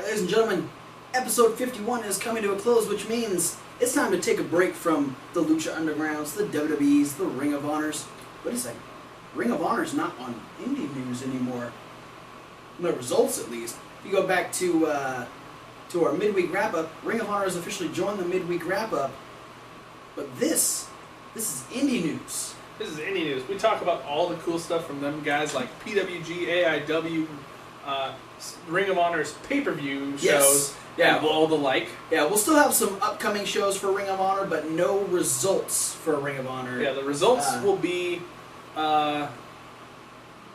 ladies and gentlemen, episode 51 is coming to a close, which means it's time to take a break from the Lucha Undergrounds, the WWEs, the Ring of Honors. Wait a second. Ring of Honor's not on Indy News anymore. No results, at least. If you go back to our midweek wrap-up, Ring of Honor has officially joined the midweek wrap-up. But this is Indy News. This is Indy News. We talk about all the cool stuff from them guys like PWG, AIW, Ring of Honor's pay-per-view shows, yes. Yeah, all the like. Yeah, we'll still have some upcoming shows for Ring of Honor, but no results for Ring of Honor. Yeah, the results will be on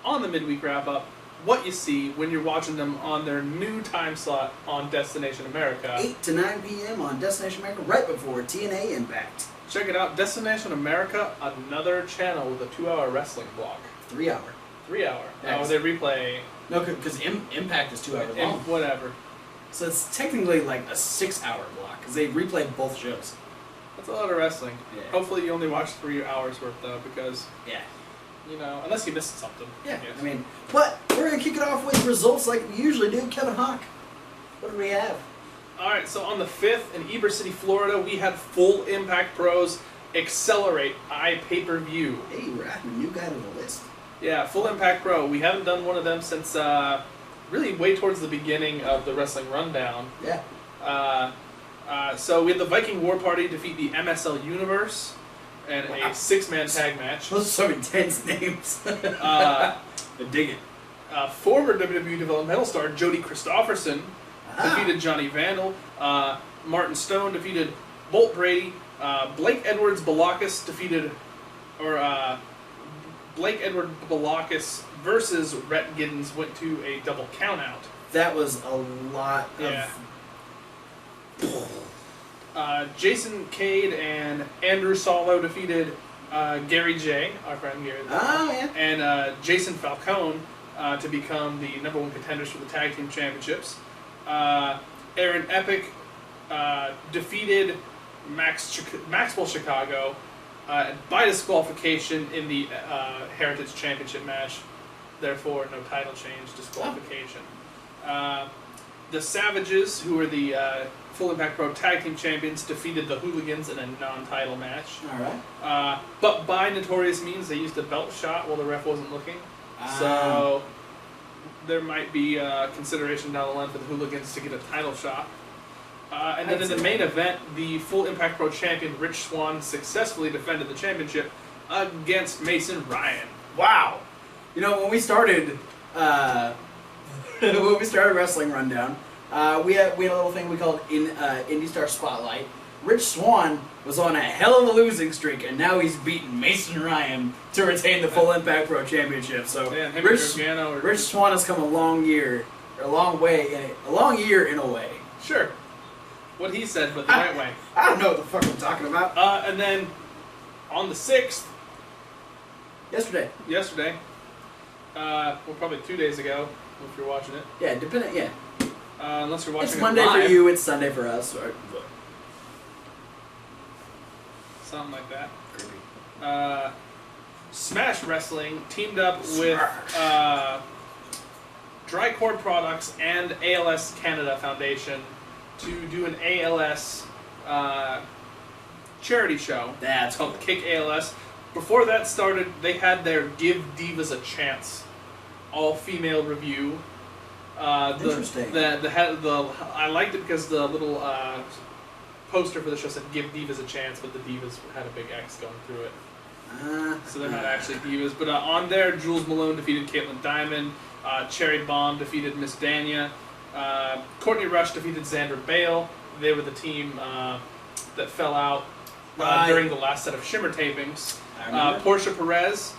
the midweek wrap-up. What you see when you're watching them on their new time slot on Destination America. 8 to 9 p.m. on Destination America, right before TNA Impact. Check it out, Destination America, another channel with a 2-hour wrestling block. 3 hour. 3 hour. Yeah, Oh, they replay. No, because Impact is 2 hours long. Whatever. So it's technically like a 6 hour block, because they replay both shows. That's a lot of wrestling. Yeah. Hopefully you only watch 3 hours worth, though, because... Yeah. You know, unless you missed something. Yeah, yes. I mean, but we're going to kick it off with results like we usually do. Kevin Hawk, what do we have? Alright, so on the 5th in Ybor City, Florida, we had Full Impact Pros Accelerate iPay-Per-View. Hey, we're adding a new guy to the list. Yeah, Full Impact Pro. We haven't done one of them since really way towards the beginning of the Wrestling Rundown. Yeah. So we had the Viking War Party defeat the MSL Universe and a 6-man tag match. Those are some intense names. I dig it. Former WWE developmental star Jody Christopherson defeated Johnny Vandal. Martin Stone defeated Bolt Brady. Blake Edwards Balakis defeated, Blake Edward Balakis versus Rhett Giddens went to a double countout. That was a lot of... Jason Cade and Andrew Solo defeated Gary J, our friend Gary, yeah. and Jason Falcone to become the #1 contenders for the Tag Team Championships. Aaron Epic defeated Maxwell Chicago by disqualification in the Heritage Championship match. Therefore, no title change, disqualification. The Savages, who were the Full Impact Pro Tag Team Champions, defeated the Hooligans in a non-title match. Alright. But by notorious means, they used a belt shot while the ref wasn't looking. So there might be consideration down the line for the Hooligans to get a title shot. And then in the main event, the Full Impact Pro champion Rich Swann successfully defended the championship against Mason Ryan. Wow. You know, when we started Wrestling Rundown, we had a little thing we called Indie Star Spotlight. Rich Swann was on a hell of a losing streak, and now he's beaten Mason Ryan to retain the Full Impact Pro Championship. So yeah, Rich Swann has come a long year in a way. Sure. What he said, but the right way. I don't know what the fuck I'm talking about. And then on the 6th, yesterday, well, probably 2 days ago, if you're watching it. Yeah, depending. Yeah. Unless you're watching it's it Monday live. for you, it's Sunday for us. Or, something like that. creepy. Smash Wrestling teamed up with Drycore Products and ALS Canada Foundation to do an ALS charity show. That's called Kick ALS. Before that started, they had their Give Divas a Chance all-female review. Interesting. I liked it because the little poster for the show said "Give Divas a Chance," but the divas had a big X going through it. So they're not actually divas. But on there, Jules Malone defeated Caitlin Diamond. Cherry Bomb defeated Miss Dania. Courtney Rush defeated Xander Bale. They were the team that fell out during the last set of Shimmer tapings. Portia Perez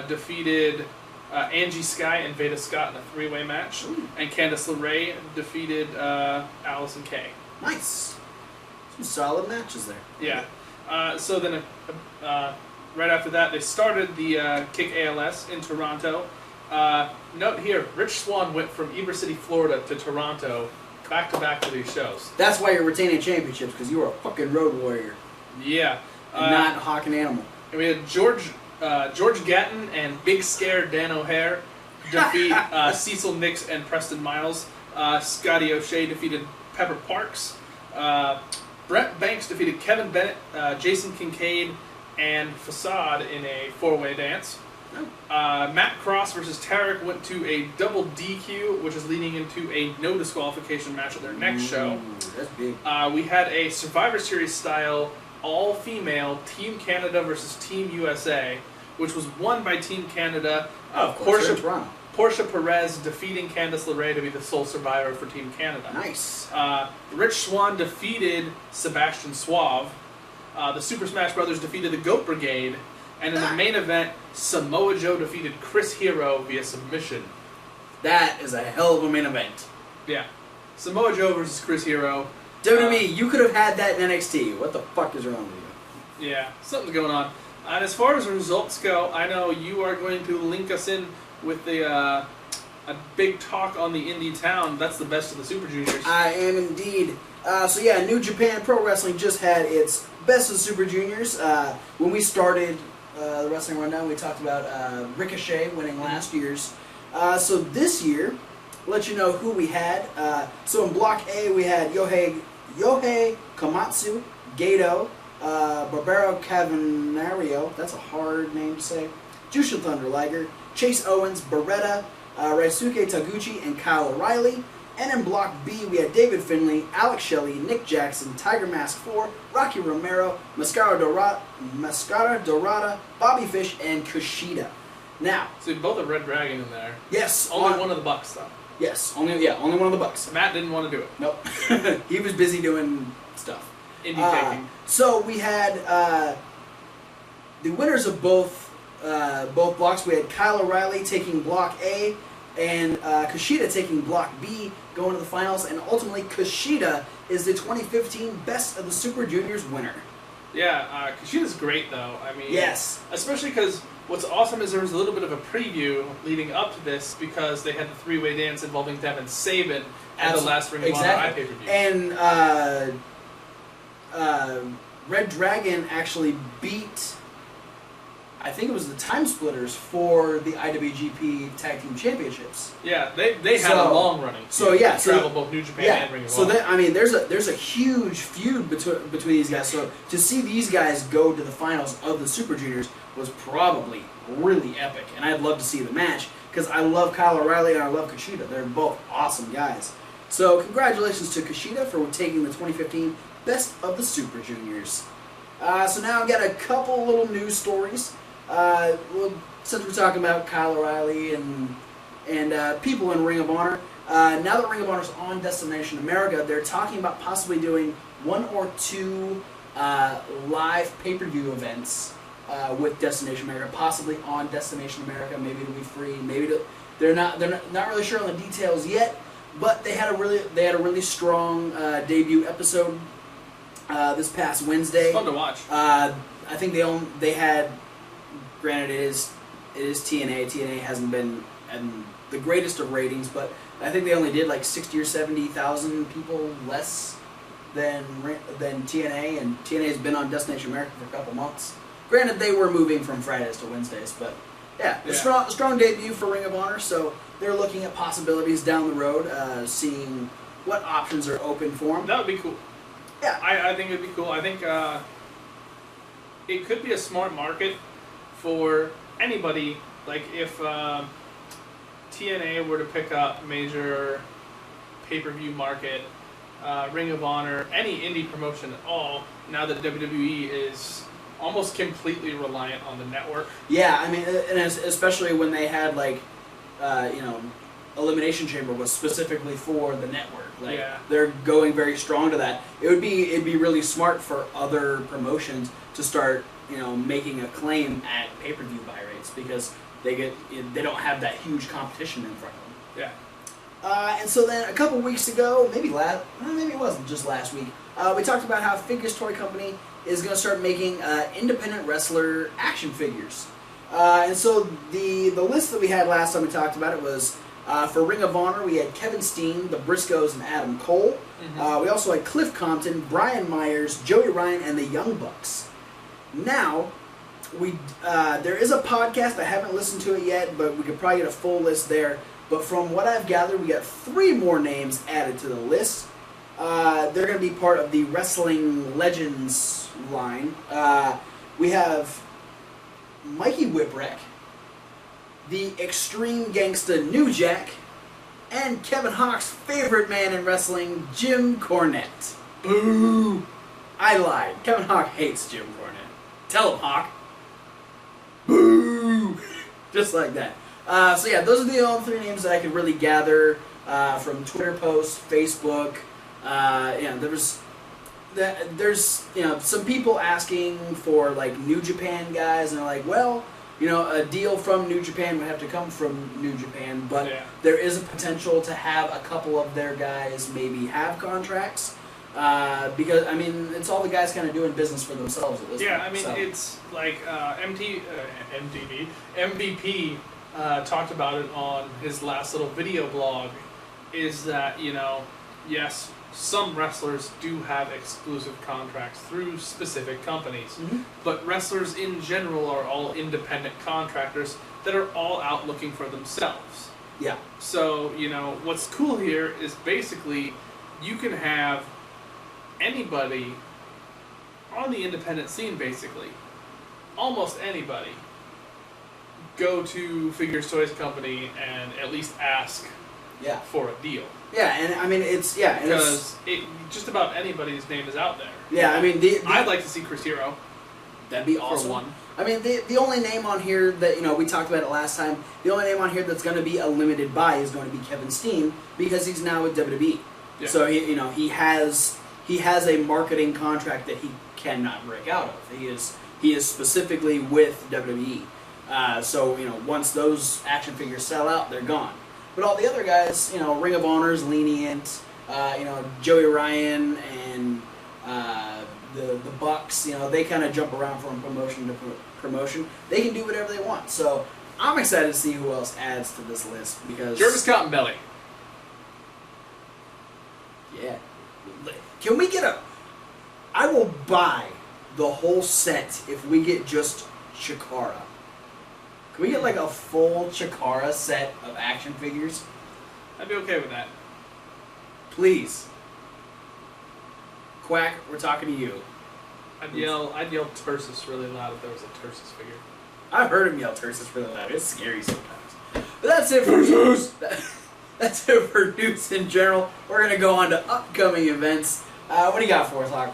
defeated Angie Sky and Veda Scott in a 3-way match. Ooh. And Candice LeRae defeated Allison Kay. Nice. Some solid matches there. Yeah. So then right after that, they started the Kick ALS in Toronto. Note here, Rich Swann went from Ybor City, Florida to Toronto back-to-back to these shows. That's why you're retaining championships, because you were a fucking road warrior. Yeah. And not Hawk and Animal. And we had George Gatton and Big Scare Dan O'Hare defeat Cecil Nix and Preston Miles. Scotty O'Shea defeated Pepper Parks. Brett Banks defeated Kevin Bennett, Jason Kincaid, and Facade in a 4-way dance. Matt Cross versus Tarek went to a double DQ, which is leading into a no disqualification match at their next show. That's big. We had a Survivor Series style all-female Team Canada versus Team USA, which was won by Team Canada. Portia Perez defeating Candice LeRae to be the sole survivor for Team Canada. Nice. Rich Swann defeated Sebastian Suave. The Super Smash Brothers defeated the Goat Brigade. And in the main event, Samoa Joe defeated Chris Hero via submission. That is a hell of a main event. Yeah. Samoa Joe versus Chris Hero. WWE, you could have had that in NXT. What the fuck is wrong with you? Yeah, something's going on. And as far as the results go, I know you are going to link us in with a big talk on the Indy town. That's the best of the Super Juniors. I am indeed. So yeah, New Japan Pro Wrestling just had its best of the Super Juniors. When we started the Wrestling Rundown, we talked about Ricochet winning last year's. So this year, I'll let you know who we had. So in Block A, we had Yohei Komatsu, Gato, Barbaro Cavernario, that's a hard name to say, Jushin Thunder Liger, Chase Owens, Beretta, Raisuke Taguchi, and Kyle O'Reilly. And in Block B, we had David Finlay, Alex Shelley, Nick Jackson, Tiger Mask 4, Rocky Romero, Mascara Dorada, Bobby Fish, and Kushida. Now, so both have Red Dragon in there. Yes. Only one of the Bucks, though. Yes, only one of the Bucks. Matt didn't want to do it. Nope. He was busy doing stuff. Indie taking. So we had the winners of both blocks. We had Kyle O'Reilly taking Block A, and Kushida taking Block B, going to the finals, and ultimately Kushida is the 2015 Best of the Super Juniors winner. Yeah, Kushida's great, though. I mean, yes. Especially because what's awesome is there was a little bit of a preview leading up to this because they had the 3-way dance involving Devin Saban at the last Ring of Honor pay-per-view. And Red Dragon actually beat, I think it was the Time Splitters for the IWGP Tag Team Championships. Yeah, they had a long running. So yeah, travel both New Japan and Ring of Honor. So I mean, there's a huge feud between these guys. So to see these guys go to the finals of the Super Juniors was probably really epic, and I'd love to see the match because I love Kyle O'Reilly and I love Kushida. They're both awesome guys. So congratulations to Kushida for taking the 2015 Best of the Super Juniors. So now I've got a couple little news stories. Since we're talking about Kyle O'Reilly and people in Ring of Honor, now that Ring of Honor is on Destination America, they're talking about possibly doing 1 or 2 live pay-per-view events with Destination America, possibly on Destination America. Maybe it'll be free. Maybe they're not really sure on the details yet. But they had a really strong debut episode this past Wednesday. It's fun to watch. I think they had. Granted, it is TNA. TNA hasn't been the greatest of ratings, but I think they only did like 60 or 70,000 people less than TNA, and TNA has been on Destination America for a couple months. Granted, they were moving from Fridays to Wednesdays, but yeah. A strong debut for Ring of Honor, so they're looking at possibilities down the road, seeing what options are open for them. That would be cool. Yeah. I think it would be cool. I think it could be a smart market for anybody. Like if TNA were to pick up major pay-per-view market, Ring of Honor, any indie promotion at all, now that WWE is almost completely reliant on the network. Yeah, I mean, and especially when they had like, Elimination Chamber was specifically for the network. Like, they're going very strong to that. It'd be really smart for other promotions to start, making a claim at pay-per-view buy rates because they don't have that huge competition in front of them. Yeah. And so then a couple weeks ago, maybe it wasn't just last week, we talked about how Figures Toy Company is going to start making independent wrestler action figures. And so the list that we had last time we talked about it was for Ring of Honor, we had Kevin Steen, the Briscoes, and Adam Cole. Mm-hmm. We also had Cliff Compton, Brian Myers, Joey Ryan, and the Young Bucks. Now, there is a podcast. I haven't listened to it yet, but we could probably get a full list there. But from what I've gathered, we got 3 more names added to the list. They're going to be part of the Wrestling Legends line. We have Mikey Whipwreck, the Extreme Gangsta New Jack, and Kevin Hawk's favorite man in wrestling, Jim Cornette. Boo! I lied. Kevin Hawk hates Jim Cornette. Tell him, Hawk. Boo! Just like that. So yeah, those are the only 3 names that I could really gather from Twitter posts, Facebook. There's some people asking for like New Japan guys, and they're like, well, a deal from New Japan would have to come from New Japan, but there is a potential to have a couple of their guys maybe have contracts. Because it's all the guys kind of doing business for themselves at this point. It's like MVP talked about it on his last little video blog. Is that yes, some wrestlers do have exclusive contracts through specific companies, but wrestlers in general are all independent contractors that are all out looking for themselves. Yeah. So what's cool here is basically you can have anybody on the independent scene, basically, almost anybody, go to Figures Toys Company and at least ask for a deal. Yeah, and because just about anybody's name is out there. Yeah, I'd like to see Chris Hero. That'd be awesome. For one. The only name on here that we talked about it last time. The only name on here that's going to be a limited buy is going to be Kevin Steen because he's now with WWE. Yeah. So he has a marketing contract that he cannot break out of. He is specifically with WWE. So once those action figures sell out, they're gone. But all the other guys, Ring of Honor's lenient. Joey Ryan and the Bucks. They kind of jump around from promotion to promotion. They can do whatever they want. So I'm excited to see who else adds to this list because Jervis Cottonbelly. Yeah. Can we get I will buy the whole set if we get just Chikara. Can we get like a full Chikara set of action figures? I'd be okay with that. Please. Quack, we're talking to you. I'd yell Tursus really loud if there was a Tursus figure. I've heard him yell Tursus really loud. It's scary sometimes. But that's it for news. That's it for news in general. We're going to go on to upcoming events. What do you got for us, Hawk?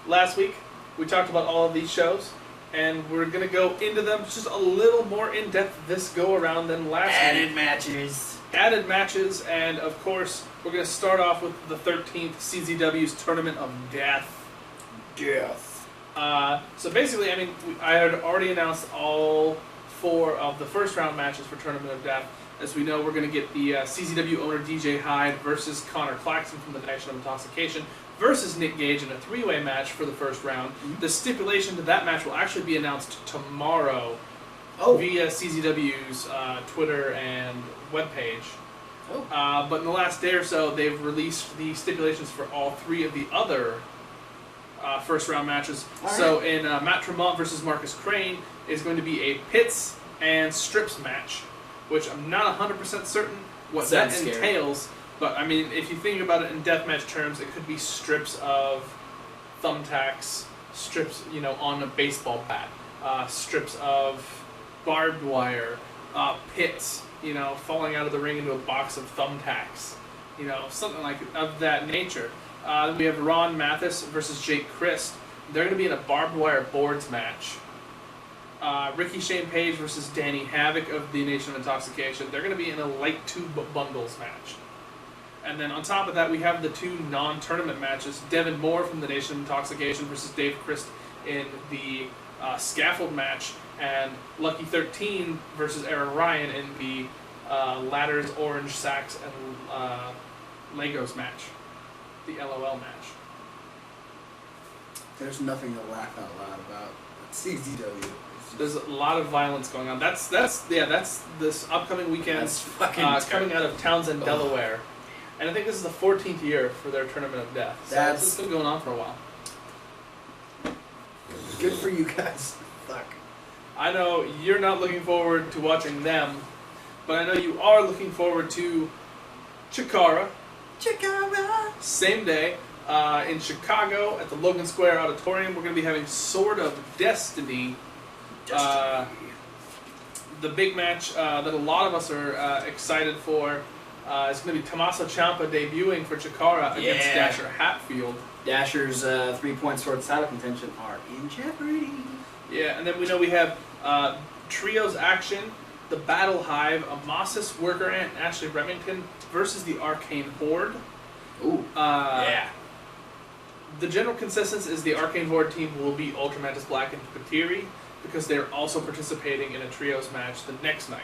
Last week we talked about all of these shows, and we're going to go into them just a little more in depth this go around than last week. Added matches, and of course, we're going to start off with the 13th CZW's Tournament of Death. So basically, I had already announced all 4 of the first round matches for Tournament of Death. As we know, we're going to get the CZW owner DJ Hyde versus Connor Claxton from the Nation of Intoxication versus Nick Gage in a 3-way match for the first round. Mm-hmm. The stipulation to that match will actually be announced tomorrow via CZW's Twitter and webpage. But in the last day or so, they've released the stipulations for all 3 of the other first round matches. So in Matt Tremont versus Marcus Crane is going to be a pits and strips match, which I'm not 100% certain what that entails. But if you think about it in deathmatch terms, it could be strips of thumbtacks, strips on a baseball bat, strips of barbed wire, pits, falling out of the ring into a box of thumbtacks, something like of that nature. We have Ron Mathis versus Jake Christ. They're going to be in a barbed wire boards match. Ricky Shane Page versus Danny Havoc of the Nation of Intoxication. They're going to be in a light tube bundles match. And then on top of that, we have the 2 non-tournament matches. Devin Moore from the Nation of Intoxication versus Dave Christ in the scaffold match. And Lucky 13 versus Aaron Ryan in the ladders, orange sacks, and Legos match. The LOL match. There's nothing to laugh out loud about CZW. There's a lot of violence going on. That's this upcoming weekend coming out of Townsend, Delaware. And I think this is the 14th year for their Tournament of Death. So this has been going on for a while. Good for you guys. Fuck. I know you're not looking forward to watching them, but I know you are looking forward to Chikara. Chikara! Same day, in Chicago at the Logan Square Auditorium, we're going to be having Sword of Destiny. The big match that a lot of us are excited for is going to be Tommaso Ciampa debuting for Chikara against Dasher Hatfield. Dasher's 3 points towards title contention are in jeopardy. Yeah, and then we know we have trios action, the Battle Hive, Amasis, Worker Ant, and Ashley Remington versus the Arcane Horde. Ooh. Yeah. The general consensus is the Arcane Horde team will beat Ultramantis Black and Patiri because they're also participating in a trios match the next night.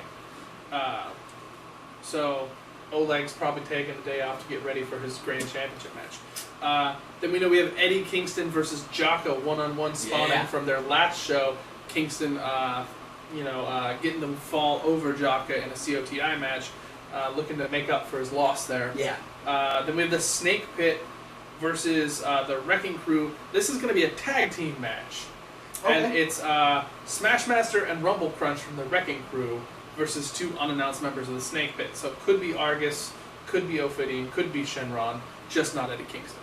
So Oleg's probably taking the day off to get ready for his Grand Championship match. Then we know we have Eddie Kingston versus Jocko one-on-one spawning from their last show. Kingston, getting them fall over Jocko in a COTI match, looking to make up for his loss there. Yeah. Then we have the Snake Pit versus the Wrecking Crew. This is going to be a tag team match. Okay. And it's Smashmaster and Rumble Crunch from the Wrecking Crew versus 2 unannounced members of the Snake Pit. So it could be Argus, could be Ophidian, could be Shenron, just not Eddie Kingston.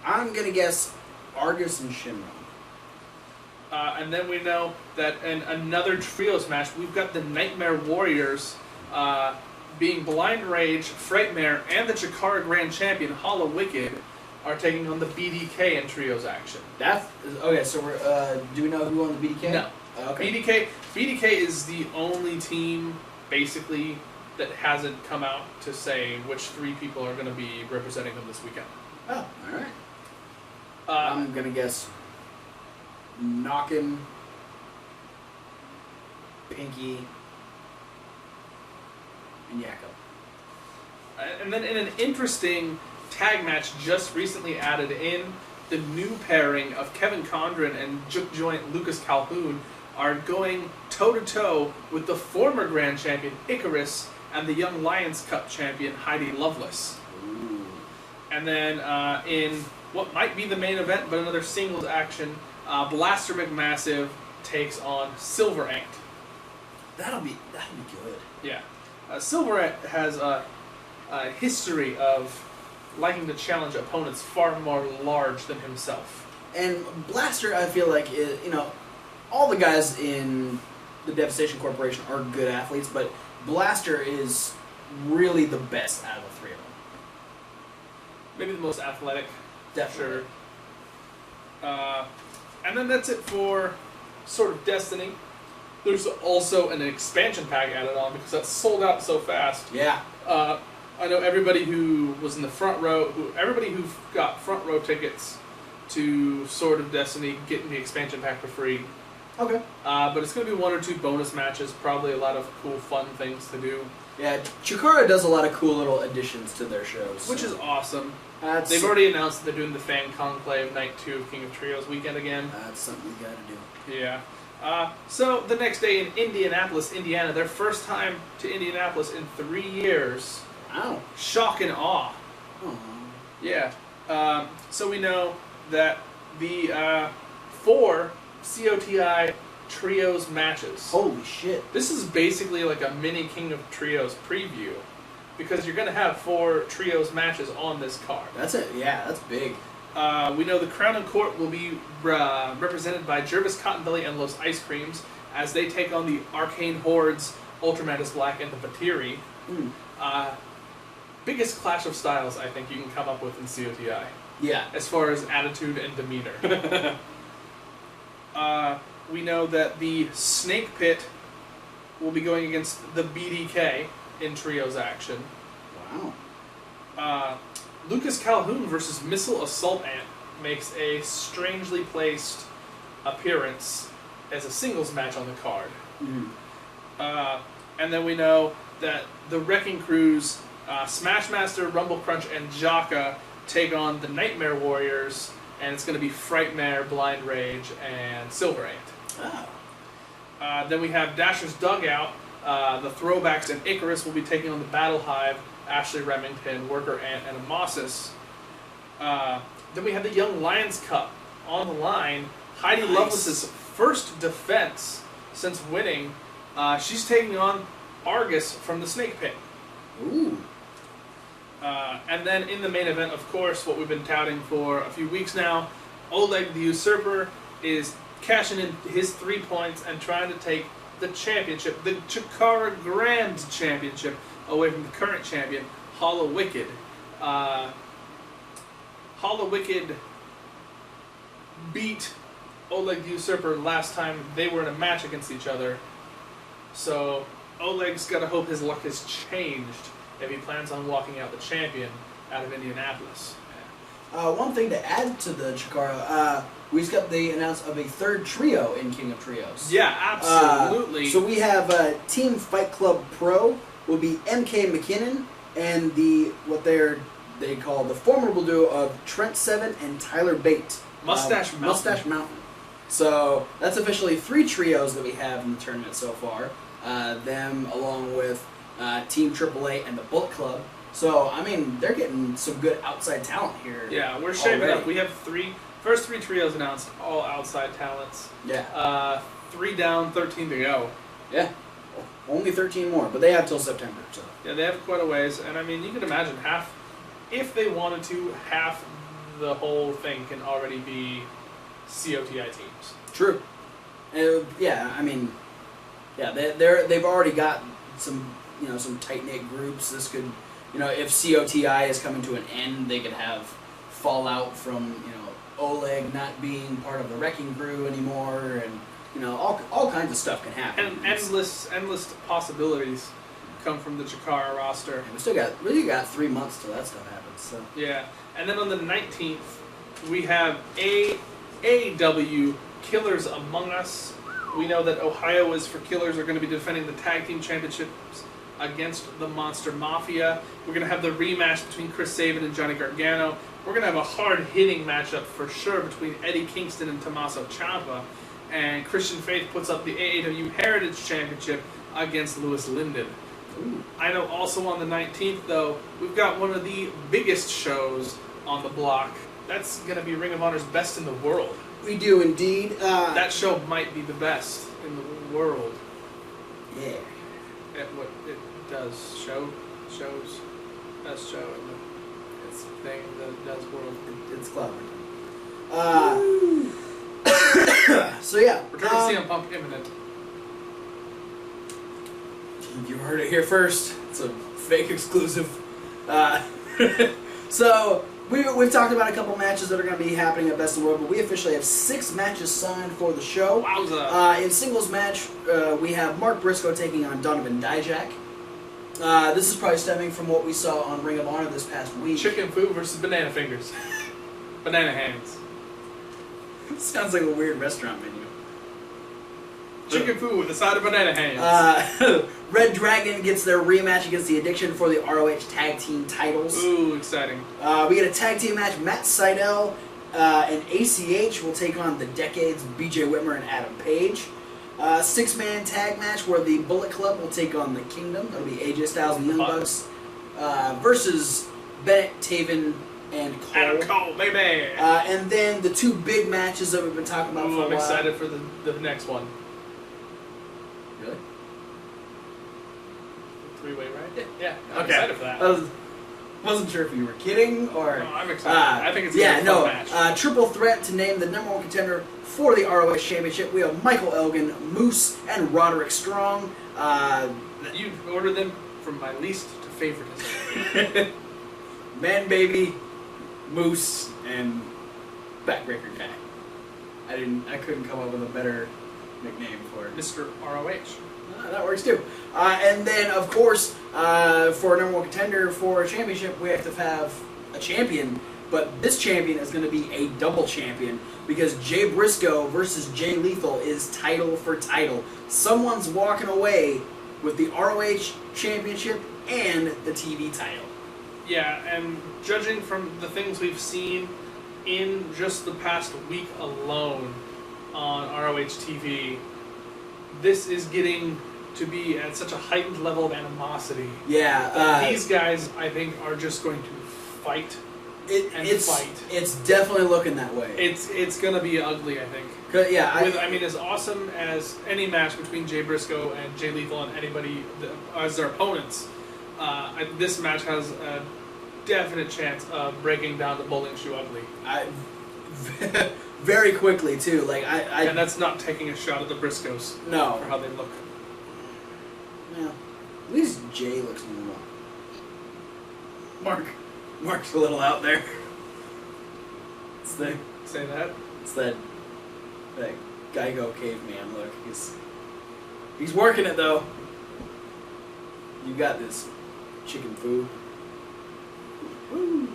I'm going to guess Argus and Shenron. And then we know that in another trios match, we've got the Nightmare Warriors being Blind Rage, Frightmare, and the Chikara Grand Champion, Hollow Wicked, are taking on the BDK in trios action. Okay, so we're, do we know who won the BDK? No. Okay. BDK is the only team, basically, that hasn't come out to say which 3 people are going to be representing them this weekend. Oh, alright. I'm going to guess Knockin', Pinky, and Yakko. And then in an interesting tag match just recently added in, the new pairing of Kevin Condren and Juke Joint Lucas Calhoun are going toe-to-toe with the former Grand Champion Icarus and the Young Lions Cup champion Heidi Lovelace. Ooh. And then in what might be the main event, but another singles action, Blaster McMassive takes on Silver Ant. That'll be good. Yeah. Silver Ant has a history of liking to challenge opponents far more large than himself. And Blaster, I feel like, all the guys in the Devastation Corporation are good athletes, but Blaster is really the best out of the 3 of them. Maybe the most athletic. Definitely. Sure. And then that's it for Sword of Destiny. There's also an expansion pack added on because that's sold out so fast. Yeah. I know everybody who was in the front row, everybody who got front row tickets to Sword of Destiny getting the expansion pack for free. Okay. But it's going to be 1 or 2 bonus matches, probably a lot of cool, fun things to do. Yeah, Chikara does a lot of cool little additions to their shows. Which is awesome. They've already announced that they're doing the Fan Conclave Night 2 of King of Trios weekend again. That's something you gotta do. Yeah. So the next day in Indianapolis, Indiana, their first time to Indianapolis in 3 years. Wow. Shock and awe. Oh. Yeah. So we know that the 4 COTI Trios matches. Holy shit. This is basically like a mini King of Trios preview because you're going to have 4 Trios matches on this card. That's it. Yeah, that's big. We know the Crown and Court will be represented by Jervis Cottonbelly and Los Ice Creams as they take on the Arcane Hordes, Ultramantis Black, and the Vatiri. Biggest clash of styles I think you can come up with in COTI. Yeah. As far as attitude and demeanor. We know that the Snake Pit will be going against the BDK in Trios action. Wow. Lucas Calhoun versus Missile Assault Ant makes a strangely placed appearance as a singles match on the card. And then we know that the Wrecking Crews, Smashmaster, Rumble Crunch, and Jaka take on the Nightmare Warriors, and it's going to be Frightmare, Blind Rage, and Silver Ant. Oh. Then we have Dasher's Dugout. The Throwbacks and Icarus will be taking on the Battle Hive, Ashley Remington, Worker Ant, and Amasis. Then we have the Young Lions Cup on the line. Heidi Lovelace's first defense since winning. She's taking on Argus from the Snake Pit. Ooh. And then in the main event, of course, what we've been touting for a few weeks now, Oleg the Usurper is cashing in his 3 points and trying to take the championship, the Chikara Grand Championship, away from the current champion, Hollow Wicked. Hollow Wicked beat Oleg the Usurper last time they were in a match against each other. So Oleg's got to hope his luck has changed if he plans on walking out the champion out of Indianapolis. One thing to add to the Chikara, we just got the announcement of a third trio in King of Trios. Yeah, absolutely. So we have Team Fight Club Pro will be MK McKinnon and what they call the formidable duo of Trent Seven and Tyler Bate. Mustache Mountain. Mustache Mountain. So that's officially 3 trios that we have in the tournament so far. Them along with Team AAA and the Bullet Club. So, I mean, they're getting some good outside talent here. Yeah, we're shaping up. We have first 3 trios announced, all outside talents. Yeah. 3 down, 13 to go. Yeah. Only 13 more, but they have till September. So. Yeah, they have quite a ways. And, I mean, you can imagine if they wanted to, half the whole thing can already be COTI teams. True. Yeah, I mean, yeah, they've already got some tight-knit groups. This could, if COTI is coming to an end, they could have fallout from, Oleg not being part of the wrecking crew anymore, and, all kinds of stuff can happen. And endless possibilities come from the Chikara roster. And we got 3 months till that stuff happens, so. Yeah, and then on the 19th, we have AAW Killers Among Us. We know that Ohio's for Killers are going to be defending the tag team championships against the Monster Mafia. We're going to have the rematch between Chris Sabin and Johnny Gargano. We're going to have a hard-hitting matchup for sure between Eddie Kingston and Tommaso Ciampa. And Christian Faith puts up the AAW Heritage Championship against Louis Linden. Ooh. I know also on the 19th, though, we've got one of the biggest shows on the block. That's going to be Ring of Honor's Best in the World. We do indeed. That show might be the best in the world. Yeah. At what it does. Shows. Best show in the thing that does world. It's clever. So yeah. Return to CM Punk imminent. You heard it here first. It's a fake exclusive. So we've talked about a couple matches that are going to be happening at Best in the World, but we officially have 6 matches signed for the show. Wowza. In singles match, we have Mark Briscoe taking on Donovan Dijak. This is probably stemming from what we saw on Ring of Honor this past week. Chicken Foo versus Banana Fingers. Banana Hands. Sounds like a weird restaurant menu. Chicken Foo with a side of banana hands. Red Dragon gets their rematch against The Addiction for the ROH Tag Team titles. Ooh, exciting. We get a tag team match. Matt Sydal and ACH will take on the Decades, BJ Whitmer and Adam Page. 6-man tag match where the Bullet Club will take on the Kingdom. That'll be AJ Styles and Young Bucks versus Bennett, Taven, and Cole. Adam Cole, baby! And then the 2 big matches that we've been talking about for a while. I'm excited for the next one. Really? 3-way, right? Yeah. I'm Okay. excited for that. I wasn't sure if you were kidding or. No, I'm excited. I think it's going to be a fun match. Triple threat to name the #1 contender for the ROH Championship. We have Michael Elgin, Moose, and Roderick Strong. You ordered them from my least to favoritism. Man Baby, Moose, and Backbreaker Guy. I couldn't come up with a better nickname for it. Mr. ROH. That works too. And then, of course, for a #1 contender for a championship, we have to have a champion. But this champion is going to be a double champion because Jay Briscoe versus Jay Lethal is title for title. Someone's walking away with the ROH championship and the TV title. Yeah, and judging from the things we've seen in just the past week alone on ROH TV, this is getting to be at such a heightened level of animosity. Yeah. These guys, I think, are just going to fight fight. It's definitely looking that way. It's gonna be ugly, I think. Yeah, I mean, as awesome as any match between Jay Briscoe and Jay Lethal and anybody as their opponents, this match has a definite chance of breaking down the bowling shoe ugly. Very quickly too. Like and that's not taking a shot at the Briscoes. No. For how they look. Well, at least Jay looks normal. Mark's a little out there. Say that. It's that Geico caveman look. He's working it though. You got this, chicken foo. Woo.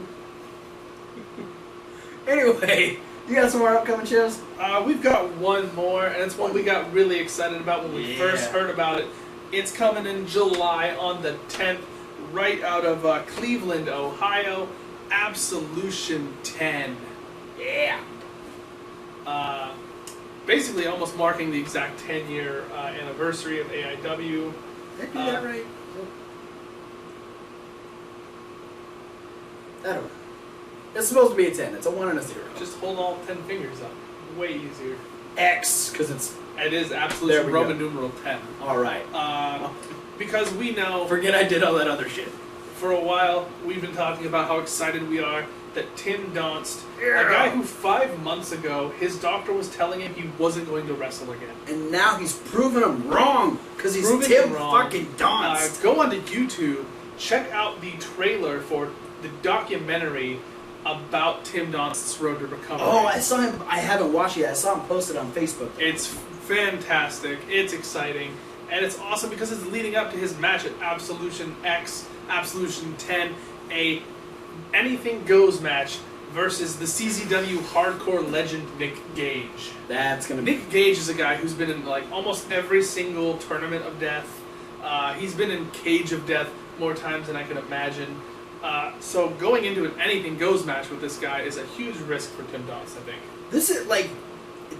Anyway, you got some more upcoming shows? We've got one more, and it's one we got really excited about when we first heard about it. It's coming in July on the 10th, right out of Cleveland, Ohio. Absolution 10. Yeah. Basically almost marking the exact 10-year anniversary of AIW. Did I do that right? I don't know. It's supposed to be a 10. It's a 1 and a 0. Just hold all 10 fingers up. Way easier. X, because it is Absolution Roman numeral 10. Alright. Because we know... Forget I did all that other shit. For a while, we've been talking about how excited we are that Tim Donst, a guy who 5 months ago, his doctor was telling him he wasn't going to wrestle again. And now he's proven him wrong, because he's Tim fucking Donst. Go onto YouTube, check out the trailer for the documentary about Tim Donst's road to recovery. Oh, I saw him. I haven't watched it yet. I saw him posted on Facebook. It's fantastic. It's exciting. And it's awesome because it's leading up to his match at Absolution X, Absolution 10, a anything goes match versus the CZW hardcore legend Nick Gage. That's gonna be... Nick Gage is a guy who's been in like almost every single tournament of death. He's been in Cage of Death more times than I can imagine. So going into an anything goes match with this guy is a huge risk for Tim Donst, I think. This is like...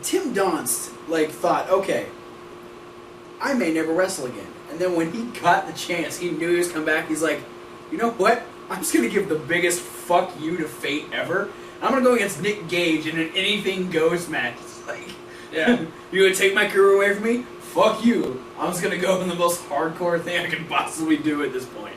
Tim Donst, like, thought, okay, I may never wrestle again. And then when he got the chance, he knew he was coming back, he's like, you know what? I'm just going to give the biggest fuck you to fate ever. I'm going to go against Nick Gage in an anything goes match. It's like, yeah. You going to take my career away from me? Fuck you. I'm just going to go in the most hardcore thing I can possibly do at this point.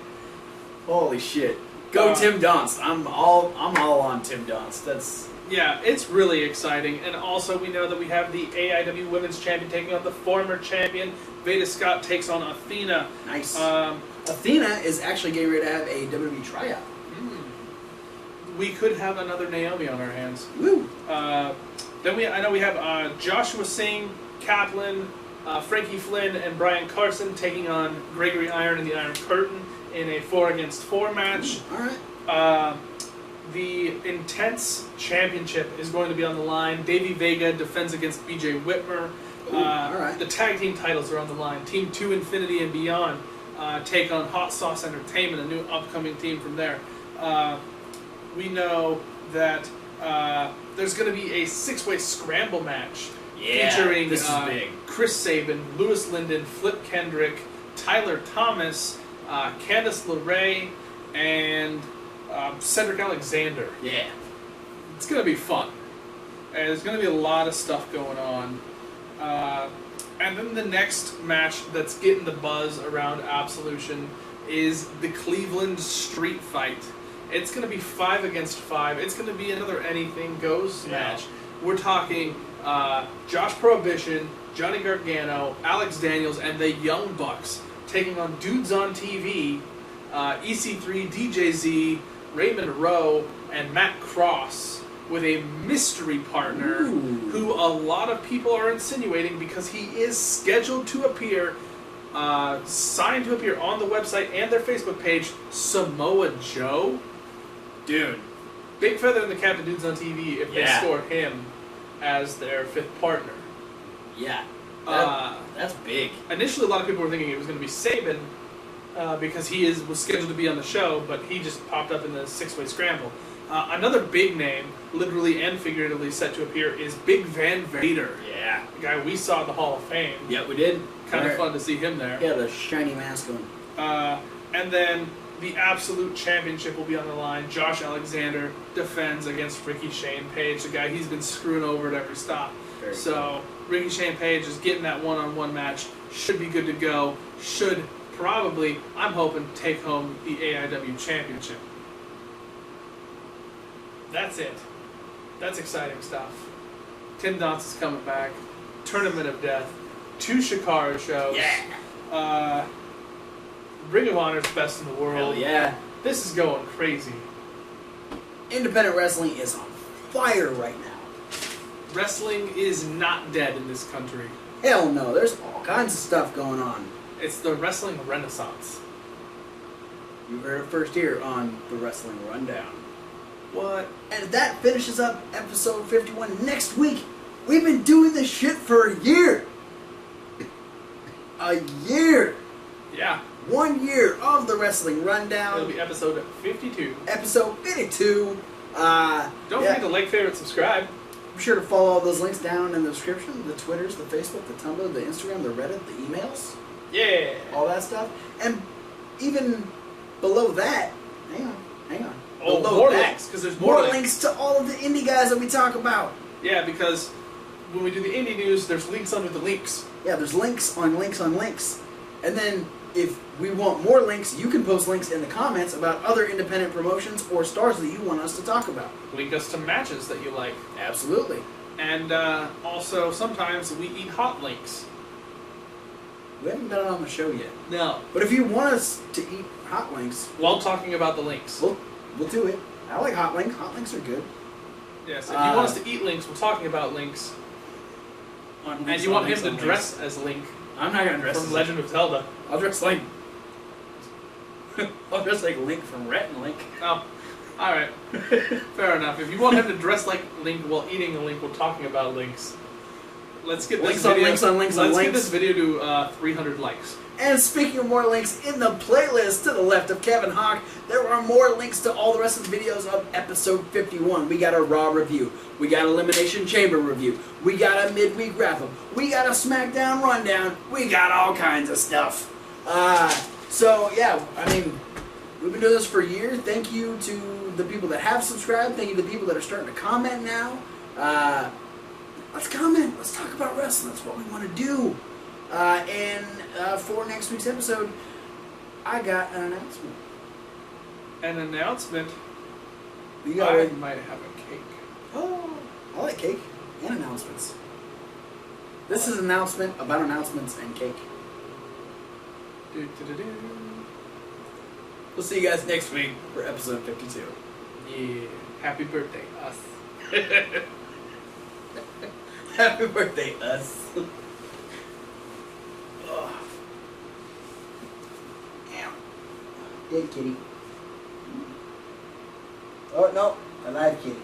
Holy shit. Go Tim Donst. I'm all on Tim Donst. That's... Yeah, it's really exciting. And also we know that we have the AIW Women's Champion taking on the former champion. Veda Scott takes on Athena. Nice. Athena is actually getting ready to have a WWE tryout. We could have another Naomi on our hands. Woo. Then I know we have Joshua Singh, Kaplan, Frankie Flynn, and Brian Carson taking on Gregory Iron and the Iron Curtain in a 4-against-4 match. Ooh, all right. The Intense Championship is going to be on the line. Davey Vega defends against BJ Whitmer. Ooh, all right. The tag team titles are on the line. Team 2 Infinity and Beyond take on Hot Sauce Entertainment, a new upcoming team from there. We know that there's going to be a 6-way scramble match featuring this is big. Chris Sabin, Lewis Linden, Flip Kendrick, Tyler Thomas, Candice LeRae, and Cedric Alexander. Yeah. It's going to be fun. And there's going to be a lot of stuff going on. And then the next match that's getting the buzz around Absolution is the Cleveland Street Fight. It's going to be 5 against 5. It's going to be another anything goes match. We're talking Josh Prohibition, Johnny Gargano, Alex Daniels, and the Young Bucks taking on Dudes on TV, EC3, DJZ, Raymond Rowe, and Matt Cross with a mystery partner who a lot of people are insinuating because he is scheduled to appear, signed to appear on the website and their Facebook page, Samoa Joe. Dude. Big feather in the cap to Dudes on TV if they score him as their 5th partner. Yeah. That's big. Initially, a lot of people were thinking it was going to be Sabin because he was scheduled to be on the show, but he just popped up in the 6-way scramble. Another big name, literally and figuratively set to appear, is Big Van Vader. Yeah. The guy we saw at the Hall of Fame. Yeah, we did. Kind of fun to see him there. He had a shiny mask on. And then the absolute championship will be on the line. Josh Alexander defends against Ricky Shane Page, the guy he's been screwing over at every stop. Very so Ricky Shane Page is getting that one-on-one match. Should be good to go. Should probably, I'm hoping, take home the AIW championship. That's it. That's exciting stuff. Tim Donst is coming back. Tournament of Death. 2 Chikara shows. Yeah. Ring of Honor's best in the world. Hell yeah. This is going crazy. Independent wrestling is on fire right now. Wrestling is not dead in this country. Hell no, there's all kinds of stuff going on. It's the wrestling renaissance. You heard it first here on the Wrestling Rundown. What? And that finishes up episode 51. Next week, we've been doing this shit for a year. A year. Yeah. 1 year of the Wrestling Rundown. It'll be episode 52. Episode 52. Don't forget to like, favorite, subscribe. Be sure to follow all those links down in the description. The Twitters, the Facebook, the Tumblr, the Instagram, the Reddit, the emails. Yeah. All that stuff. And even below that, hang on. Oh, below more that, links, because there's more more links to all of the indie guys that we talk about. Yeah, because when we do the indie news, there's links under the links. Yeah, there's links on links on links. And then if we want more links, you can post links in the comments about other independent promotions or stars that you want us to talk about. Link us to matches that you like. Absolutely. And also, sometimes we eat hot links. We haven't done it on the show yet. No. But if you want us to eat hot links, While talking about the links. we'll do it. I like hot links. Hot links are good. Yes, if you want us to eat links, we're talking about links. And you want him to dress as Link I'm not gonna dress from as Legend of Zelda. I'll dress like I'll dress like Link from Rhett and Link. Oh, alright. Fair enough. If you want him to dress like Link while eating a Link while talking about links, let's get Links this on video, links on links on let's links. get this video to 300 likes. And speaking of more links, in the playlist to the left of Kevin Hawk, there are more links to all the rest of the videos of episode 51. We got a Raw review. We got Elimination Chamber review. We got a midweek wrap-up. We got a SmackDown rundown. We got all kinds of stuff. So, yeah, I mean, we've been doing this for a year. Thank you to the people that have subscribed. Thank you to the people that are starting to comment now. Let's comment. Let's talk about wrestling. That's what we want to do. And for next week's episode, I got an announcement. An announcement? You got I might have a cake. Oh, I like cake and announcements. This is an announcement about announcements and cake. Do-do-do-do. We'll see you guys next week for episode 52. Yeah. Happy birthday, us. Happy birthday, us. Dead kitty. Oh, no. Alive kitty.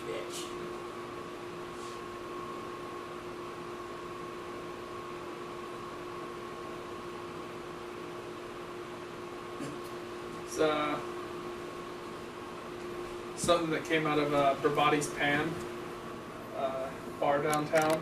Bitch. It's something that came out of Bravati's Pan bar downtown.